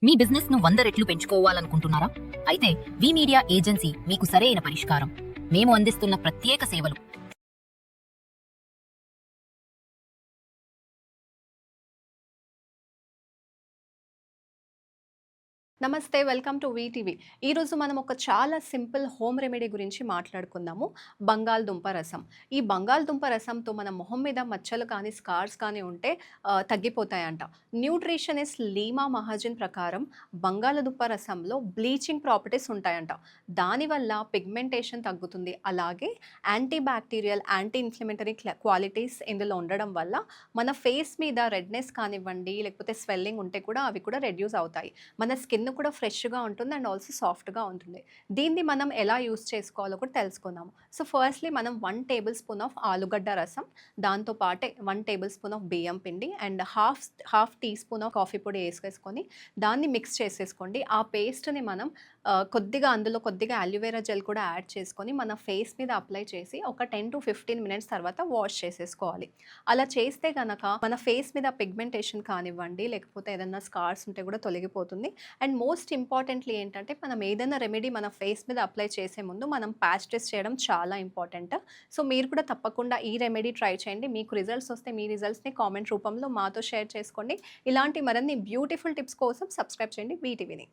మీ business ను 100 రెట్లు పెంచుకోవాలనుకుంటున్నారా? అయితే వి మీడియా ఏజెన్సీ మీకు సరైన పరిష్కారం. మేము అందిస్తున్న ప్రత్యేక సేవలు. నమస్తే. Welcome to VTV. ఈరోజు మనం ఒక చాలా సింపుల్ హోమ్ రెమెడీ గురించి మాట్లాడుకుందాము. బంగాళదుంప రసం. ఈ బంగాళదుంప రసంతో మన మొహం మీద మచ్చలు కానీ, స్కార్స్ కానీ ఉంటే తగ్గిపోతాయంట. న్యూట్రిషనిస్ట్ లీమా మహాజన్ ప్రకారం బంగాళదుంప రసంలో బ్లీచింగ్ ప్రాపర్టీస్ ఉంటాయంట. దానివల్ల పిగ్మెంటేషన్ తగ్గుతుంది. అలాగే anti bacterial, anti inflammatory qualities ఇందులో ఉండడం వల్ల మన ఫేస్ మీద రెడ్‌నెస్ కానివ్వండి, లేకపోతే స్వెల్లింగ్ ఉంటే కూడా అవి కూడా రెడ్యూస్ అవుతాయి. మన స్కిన్ కూడా ఫ్రెష్‌గా ఉంటుంది అండ్ ఆల్సో సాఫ్ట్‌గా ఉంటుంది. దీన్ని మనం ఎలా యూజ్ చేసుకోవాలో కూడా తెలుసుకుందాము. సో, ఫస్ట్‌లీ మనం 1 టేబుల్ స్పూన్ ఆఫ్ ఆలుగడ్డ రసం, దాంతో పాటే 1 టేబుల్ స్పూన్ ఆఫ్ బియ్యం పిండి and half teaspoon of coffee పొడి ఏసేసుకొని దాన్ని మిక్స్ చేసేసుకోండి. ఆ పేస్ట్‌ని మనం కొద్దిగా అందులో కొద్దిగా అలోవెరా జెల్ కూడా యాడ్ చేసుకొని మన ఫేస్ మీద అప్లై చేసి ఒక 10-15 మినిట్స్ తర్వాత వాష్ చేసేసుకోవాలి. అలా చేస్తే గనక మన ఫేస్ మీద పిగ్మెంటేషన్ కానివ్వండి, లేకపోతే ఏదన్నా స్కార్స్ ఉంటే కూడా తొలగిపోతుంది. అండ్ మోస్ట్ ఇంపార్టెంట్‌లీ ఏంటంటే, మనం ఏదైనా రెమెడీ మన ఫేస్ మీద అప్లై చేసే ముందు మనం ప్యాచ్ టెస్ట్ చేయడం చాలా ఇంపార్టెంట్. సో, మీరు కూడా తప్పకుండా ఈ రెమెడీ ట్రై చేయండి. మీకు రిజల్ట్స్ వస్తే మీ రిజల్ట్స్‌ని కామెంట్ రూపంలో మాతో షేర్ చేసుకోండి. ఇలాంటి మరిన్ని బ్యూటిఫుల్ టిప్స్ కోసం సబ్స్క్రైబ్ చేయండి వీటీవీని.